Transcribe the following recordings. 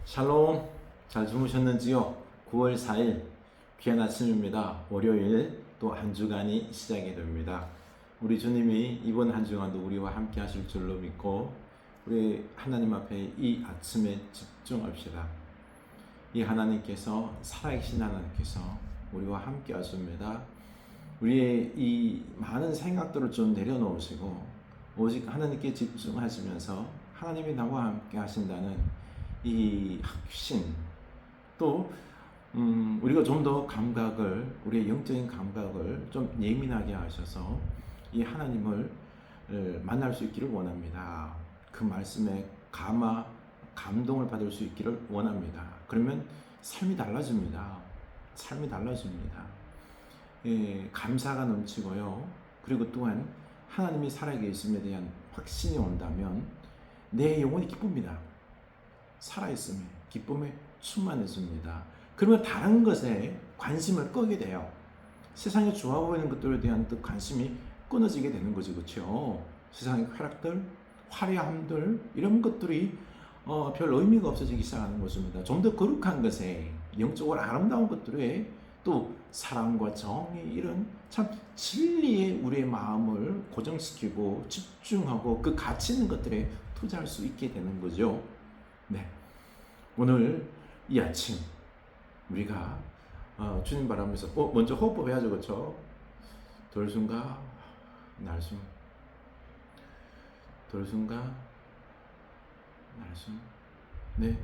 샬롬, 잘 주무셨는지요? 9월 4일 귀한 아침입니다. 월요일 또 한 주간이 시작이 됩니다. 우리 주님이 이번 한 주간도 우리와 함께 하실 줄로 믿고 우리 하나님 앞에 이 아침에 집중합시다. 이 하나님께서, 살아계신 하나님께서 우리와 함께 하십니다. 우리의 이 많은 생각들을 좀 내려놓으시고 오직 하나님께 집중하시면서 하나님이 나와 함께 하신다는 이 확신, 또 우리가 좀 더 감각을, 우리의 영적인 감각을 좀 예민하게 하셔서 이 하나님을 만날 수 있기를 원합니다. 그 말씀에 감동을 받을 수 있기를 원합니다. 그러면 삶이 달라집니다. 삶이 달라집니다. 감사가 넘치고요. 그리고 또한 하나님이 살아계심에 대한 확신이 온다면 내 영혼이 기쁩니다. 살아있음에, 기쁨에 충만해집니다. 그러면 다른 것에 관심을 끄게 돼요. 세상에 좋아 보이는 것들에 대한 또 관심이 끊어지게 되는 거죠. 그렇죠? 세상의 쾌락들, 화려함들, 이런 것들이 별 의미가 없어지기 시작하는 것입니다. 좀 더 거룩한 것에, 영적으로 아름다운 것들에 또 사랑과 정의, 이런 참 진리에 우리의 마음을 고정시키고 집중하고 그 가치 있는 것들에 투자할 수 있게 되는 거죠. 네, 오늘 이 아침 우리가 주님 바라면서 먼저 호흡법 해야죠. 그렇죠? 돌숨과 날숨, 돌숨과 날숨. 네,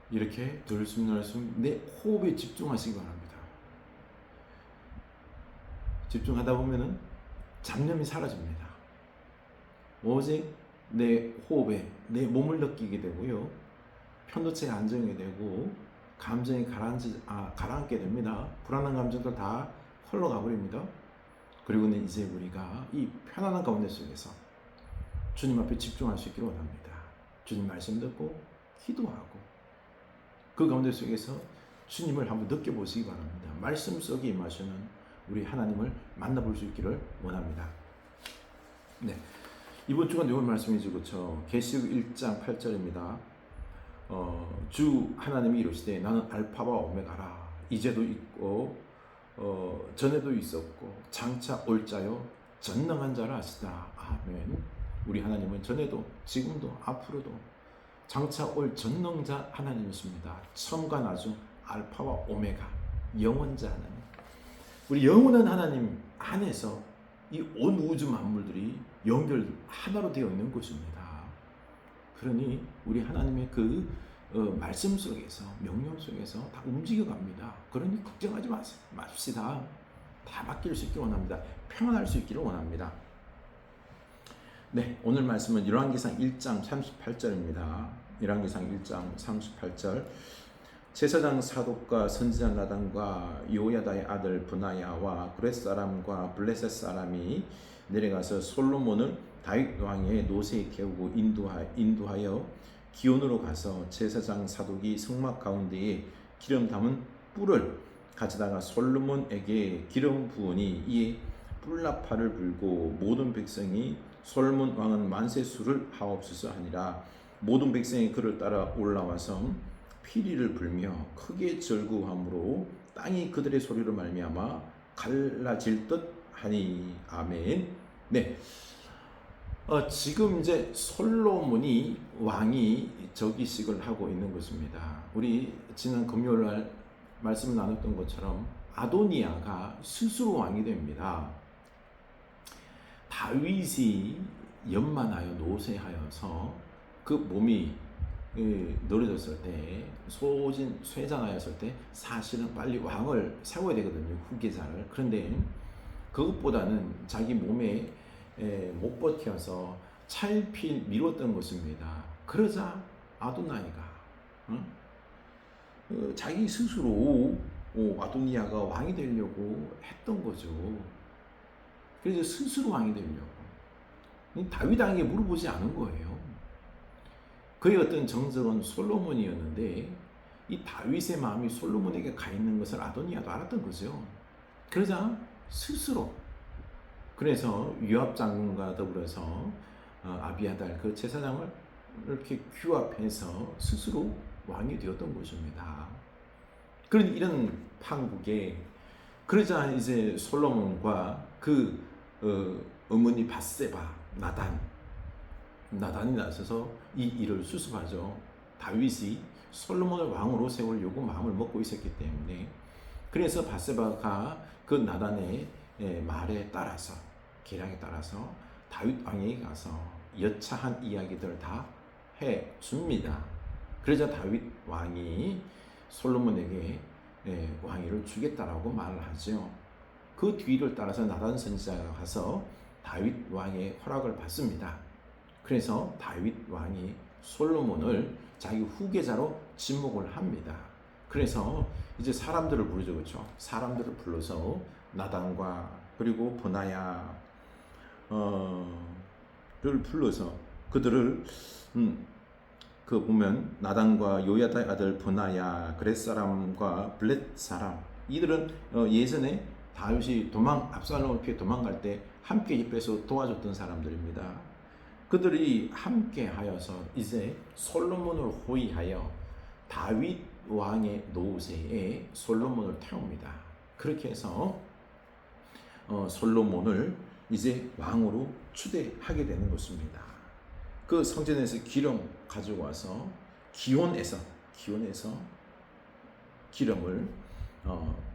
이렇게 돌숨 날숨 내 호흡에 집중하시기 바랍니다. 집중하다 보면은 잡념이 사라집니다. 오직 내 호흡에 내 몸을 느끼게 되고요. 편도체에 안정이 되고 감정이 가라앉게 됩니다. 불안한 감정들 다 흘러가 버립니다. 그리고는 이제 우리가 이 편안한 가운데 속에서 주님 앞에 집중할 수 있기를 원합니다. 주님 말씀 듣고 기도하고 그 가운데 속에서 주님을 한번 느껴보시기 바랍니다. 말씀 속에 임하시는 우리 하나님을 만나볼 수 있기를 원합니다. 네, 이번 주간 요한 말씀이죠. 그렇죠? 계시록 1장 8절입니다. 주 하나님이 이르시되 나는 알파와 오메가라. 이제도 있고 전에도 있었고 장차 올 자요 전능한 자라 하시다. 아멘. 우리 하나님은 전에도 지금도 앞으로도 장차 올 전능자 하나님이십니다. 처음과 나중 알파와 오메가, 영원자 하나님. 우리 영원한 하나님 안에서 이 온 우주 만물들이 연결 하나로 되어 있는 것입니다. 그러니 우리 하나님의 그 말씀 속에서, 명령 속에서 다 움직여갑니다. 그러니 걱정하지 맙시다. 다 바뀔 수 있기를 원합니다. 평안할 수 있기를 원합니다. 네, 오늘 말씀은 열왕기상 1장 38절입니다. 열왕기상 1장 38절. 제사장 사독과 선지자 나단과 요야다의 아들 브나야와 그렛 사람과 블레셋 사람이 내려가서 솔로몬을 다윗 왕의 노새에 태우고 인도하여 기온으로 가서 제사장 사독이 성막 가운데에 기름 담은 뿔을 가져다가 솔로몬에게 기름 부으니 이에 뿔나팔을 불고 모든 백성이 솔로몬 왕은 만세수를 하옵소서 하니라. 모든 백성이 그를 따라 올라와서 피리를 불며 크게 절구함으로 땅이 그들의 소리로 말미암아 갈라질 듯 하니. 아멘. 네. 지금 이제 솔로몬이 왕이 즉위식을 하고 있는 것입니다. 우리 지난 금요일 날 말씀을 나눴던 것처럼 아도니아가 스스로 왕이 됩니다. 다윗이 연만하여 노쇠하여서 그 몸이 늘어졌을 때, 쇠잔하였을 때 사실은 빨리 왕을 세워야 되거든요. 후계자를. 그런데 그것보다는 자기 몸에 못 버텨서 차일피일 미뤘던 것입니다. 그러자 아도나이가 자기 스스로 아도니아가 왕이 되려고 했던 거죠. 그래서 스스로 왕이 되려고. 다윗에게 물어보지 않은 거예요. 그의 어떤 정석은 솔로몬이었는데 이 다윗의 마음이 솔로몬에게 가 있는 것을 아도니아도 알았던 거죠. 그러자 스스로, 그래서 요압 장군과 더불어서 아비아달 그 제사장을 이렇게 규합해서 스스로 왕이 되었던 것입니다. 그런 이런 판국에 그러자 이제 솔로몬과 그 어머니 밧세바 나단이 나서서 이 일을 수습하죠. 다윗이 솔로몬을 왕으로 세우려고 마음을 먹고 있었기 때문에 그래서 밧세바가 그 나단의 말에 따라서 계략에 따라서 다윗 왕에게 가서 여차한 이야기들을 다 해줍니다. 그러자 다윗 왕이 솔로몬에게 왕위를 주겠다라고 말을 하죠. 그 뒤를 따라서 나단 선지자가 가서 다윗 왕의 허락을 받습니다. 그래서 다윗 왕이 솔로몬을 자기 후계자로 지목을 합니다. 그래서 이제 사람들을 부르죠, 그렇죠? 사람들을 불러서 나단과 그리고 브나야를 불러서 그들을 그 보면 나단과 요야다의 아들 브나야, 그렛 사람과 블렛 사람, 이들은 예전에 다윗이 압살롬을 피해 도망갈 때 함께 입에서 도와줬던 사람들입니다. 그들이 함께 하여서 이제 솔로몬을 호위하여 다윗 왕의 노새에 솔로몬을 태웁니다. 그렇게 해서 솔로몬을 이제 왕으로 추대하게 되는 것입니다. 그 성전에서 기름 가지고 와서 기온에서 기름을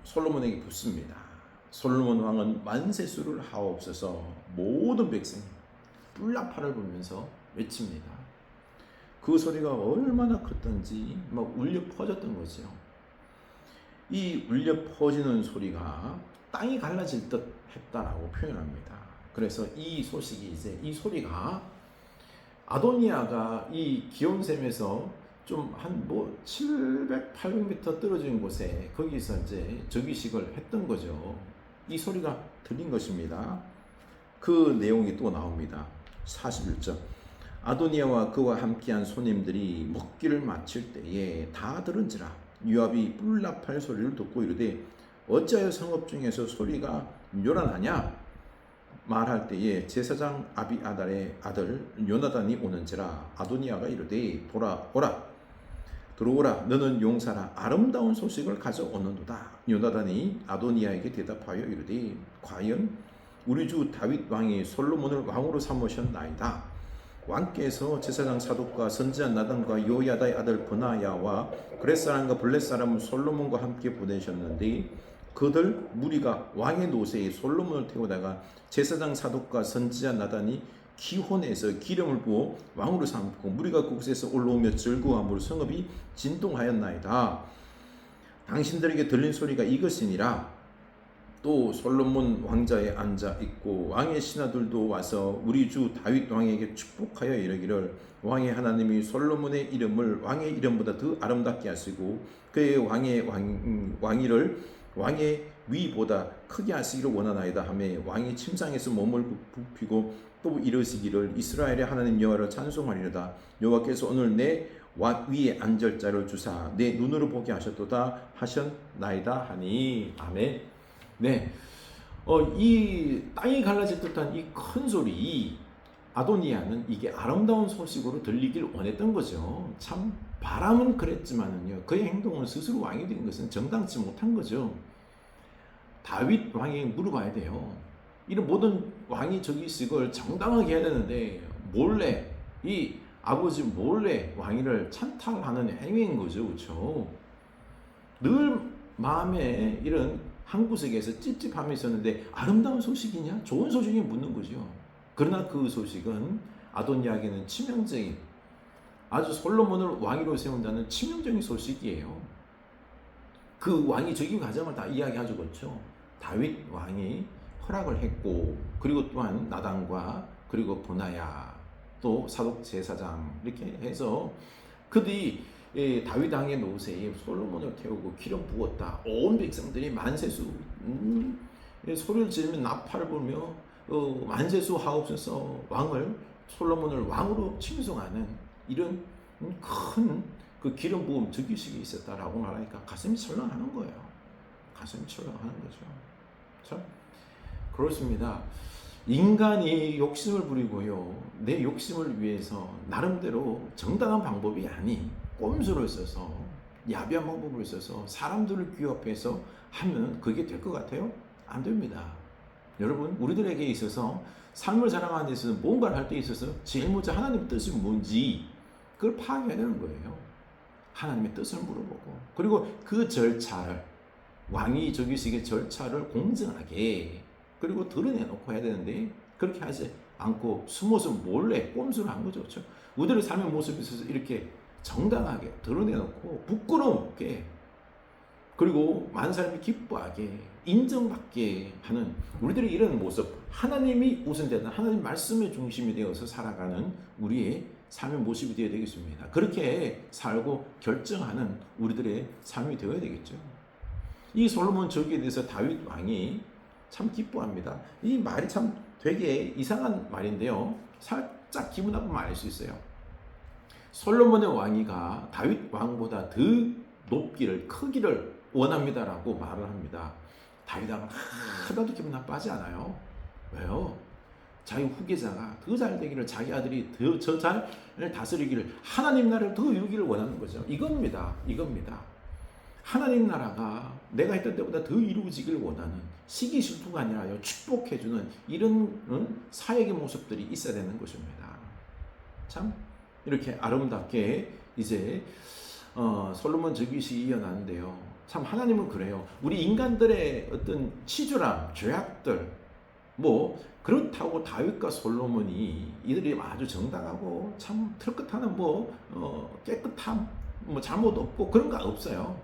솔로몬에게 붓습니다. 솔로몬 왕은 만세수를 하옵소서 모든 백성이 뿔나팔을 불면서 외칩니다. 그 소리가 얼마나 컸던지 막 울려 퍼졌던 거죠. 이 울려 퍼지는 소리가 땅이 갈라질 듯 했다라고 표현합니다. 그래서 이 소리가 아도니아가 이 기온샘에서 좀 한 700, 800m 떨어진 곳에 거기서 이제 즉위식을 했던 거죠. 이 소리가 들린 것입니다. 그 내용이 또 나옵니다. 41절. 아도니아와 그와 함께한 손님들이 먹기를 마칠 때에 다 들은지라 요압이 뿔나팔 소리를 듣고 이르되 어찌하여 성읍 중에서 소리가 요란하냐 말할 때에 제사장 아비아달의 아들 요나단이 오는지라 아도니아가 이르되 들어오라 너는 용사라 아름다운 소식을 가져오는도다. 요나단이 아도니아에게 대답하여 이르되 과연 우리 주 다윗 왕이 솔로몬을 왕으로 삼으셨나이다. 왕께서 제사장 사독과 선지자 나단과 요야다의 아들 브나야와 그렛 사람과 블렛 사람 솔로몬과 함께 보내셨는데 그들 무리가 왕의 노새에 솔로몬을 태우다가 제사장 사독과 선지자 나단이 기혼에서 기름을 부어 왕으로 삼고 무리가 그곳에서 올라오며 즐거워함으로 성읍이 진동하였나이다. 당신들에게 들린 소리가 이것이니라. 또 솔로몬 왕자에 앉아 있고 왕의 신하들도 와서 우리 주 다윗 왕에게 축복하여 이르기를 왕의 하나님이 솔로몬의 이름을 왕의 이름보다 더 아름답게 하시고 그의 왕위를 왕의 위보다 크게 하시기를 원하나이다 하며 왕이 침상에서 몸을 굽히고 또 이르시기를 이스라엘의 하나님 여호와를 찬송하리로다. 여호와께서 오늘 내 위에 앉을 자를 주사 내 눈으로 보게 하셨도다 하셨나이다 하니. 아멘. 네, 이 땅이 갈라질 듯한 이 큰 소리, 아도니아는 이게 아름다운 소식으로 들리길 원했던 거죠. 참 바람은 그랬지만은요, 그의 행동은 스스로 왕이 된 것은 정당치 못한 거죠. 다윗 왕에게 물어봐야 돼요. 이런 모든 왕이 즉위식을 정당하게 해야 되는데 몰래 이 아버지 몰래 왕위를 찬탈하는 행위인 거죠, 그렇죠? 늘 마음에 이런 한 구석에서 찝찝함이 있었는데 아름다운 소식이냐? 좋은 소식이 묻는 거죠. 그러나 그 소식은 아도니아에게는 치명적인, 아주 솔로몬을 왕위로 세운다는 치명적인 소식이에요. 그 왕이 즉위 과정을 다 이야기하죠, 그렇죠? 다윗 왕이 허락을 했고, 그리고 또한 나단과 그리고 브나야 또 사독 제사장 이렇게 해서 그들이 다윗 왕의 노새에 솔로몬을 태우고 기름 부었다. 온 백성들이 만세수 소리를 지르며 나팔을 불며 만세수 하옵소서 왕을 솔로몬을 왕으로 칭송하는 이런 큰 그 기름 부음 즉위식이 있었다라고 말하니까 가슴이 철렁하는 거예요. 가슴이 철렁하는 거죠. 참 그렇습니다. 인간이 욕심을 부리고요, 내 욕심을 위해서 나름대로 정당한 방법이 아닌 꼼수를 써서, 야비한 방법을 써서 사람들을 규합해서 하면 그게 될 것 같아요? 안 됩니다. 여러분, 우리들에게 있어서 삶을 살아가는 데 있어서 뭔가를 할 때 있어서 제일 먼저 하나님의 뜻이 뭔지 그걸 파악해야 되는 거예요. 하나님의 뜻을 물어보고, 그리고 그 절차를, 왕이 저기식의 절차를 공정하게 그리고 드러내놓고 해야 되는데, 그렇게 하지 않고 숨어서 몰래 꼼수를 한 거죠. 그렇죠? 우리들의 삶의 모습에 있어서 이렇게 정당하게 드러내놓고 부끄러움 없게, 그리고 많은 사람이 기뻐하게 인정받게 하는 우리들의 이런 모습, 하나님이 우선되는, 하나님 말씀의 중심이 되어서 살아가는 우리의 삶의 모습이 되어야 되겠습니다. 그렇게 살고 결정하는 우리들의 삶이 되어야 되겠죠. 이 솔로몬 저기에 대해서 다윗 왕이 참 기뻐합니다. 이 말이 참 되게 이상한 말인데요, 살짝 기분 나쁜 말일 수 있어요. 솔로몬의 왕위가 다윗 왕보다 더 높기를, 크기를 원합니다라고 말을 합니다. 다윗 왕은 하나도 기분 나빠하지 않아요. 왜요? 자기 후계자가 더 잘 되기를, 자기 아들이 더 잘 다스리기를, 하나님 나라를 더 이루기를 원하는 거죠. 이겁니다. 하나님 나라가 내가 했던 때보다 더 이루어지기를 원하는, 시기 질투가 아니라 축복해주는 이런 사역의 모습들이 있어야 되는 것입니다. 참 이렇게 아름답게 이제 솔로몬 저기식이 이어나는데요. 참 하나님은 그래요. 우리 인간들의 어떤 치졸함, 죄악들, 뭐 그렇다고 다윗과 솔로몬이 이들이 아주 정당하고 참 털끝하는 깨끗함, 잘못 없고 그런 거 없어요.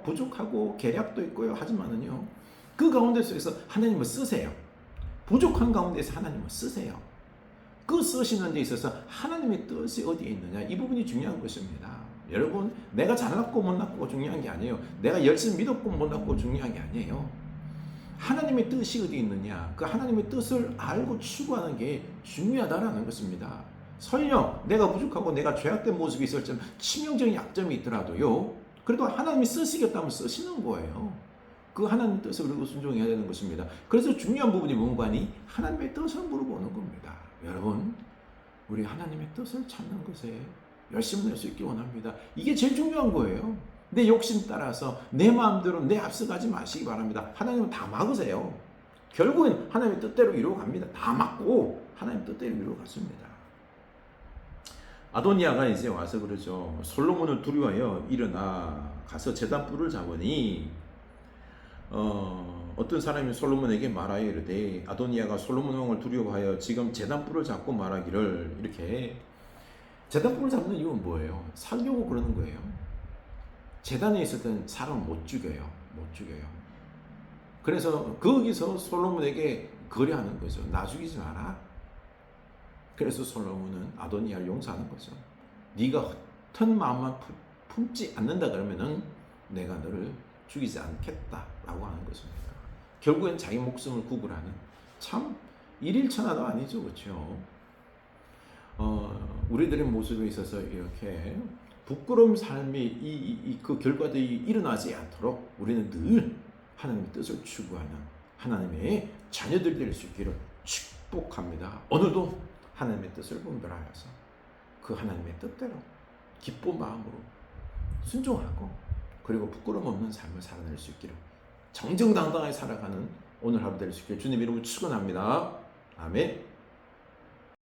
부족하고 계략도 있고요. 하지만은요, 그 가운데 속에서 하나님을 쓰세요. 부족한 가운데서 하나님을 쓰세요. 그 쓰시는 데 있어서 하나님의 뜻이 어디에 있느냐, 이 부분이 중요한 것입니다. 여러분, 내가 잘났고 못났고 중요한 게 아니에요. 내가 열심히 믿었고 못났고 중요한 게 아니에요. 하나님의 뜻이 어디 있느냐, 그 하나님의 뜻을 알고 추구하는 게 중요하다라는 것입니다. 설령 내가 부족하고 내가 죄악된 모습이 있을지, 치명적인 약점이 있더라도요, 그래도 하나님이 쓰시겠다면 쓰시는 거예요. 그 하나님의 뜻을 그리고 순종해야 되는 것입니다. 그래서 중요한 부분이 뭔가니, 하나님의 뜻을 물어보는 겁니다. 여러분, 우리 하나님의 뜻을 찾는 것에 열심을 낼 수 있기 원합니다. 이게 제일 중요한 거예요. 내 욕심 따라서 내 마음대로 내 앞서가지 마시기 바랍니다. 하나님은 다 막으세요. 결국엔 하나님의 뜻대로 이루어갑니다. 다 막고 하나님 뜻대로 이루어갔습니다. 아도니아가 이제 와서 그러죠. 솔로몬을 두려워하여 일어나 가서 제단 뿔을 잡으니, 어떤 사람이 솔로몬에게 말하여 이르되, 아도니아가 솔로몬 왕을 두려워하여 지금 제단 뿔을 잡고 말하기를, 이렇게 제단 뿔을 잡는 이유는 뭐예요? 살려고 그러는 거예요. 제단에 있을 때는 사람을 못 죽여요. 그래서 거기서 솔로몬에게 거래하는 거죠. 나 죽이지 마라. 그래서 솔로몬은 아도니아를 용서하는 거죠. 네가 헛된 마음만 품지 않는다 그러면은 내가 너를 죽이지 않겠다라고 하는 것입니다. 결국엔 자기 목숨을 구걸하는, 참 일일천하도 아니죠, 그렇죠? 우리들의 모습에 있어서 이렇게 부끄러운 삶이 그 결과들이 일어나지 않도록 우리는 늘 하나님의 뜻을 추구하는 하나님의 자녀들 될 수 있기를 축복합니다. 오늘도 하나님의 뜻을 분별하여서 그 하나님의 뜻대로 기쁜 마음으로 순종하고, 그리고 부끄러움 없는 삶을 살아낼 수 있기를, 정정당당하게 살아가는 오늘 하루 될 수 있기를 주님 이름으로 축원합니다. 아멘.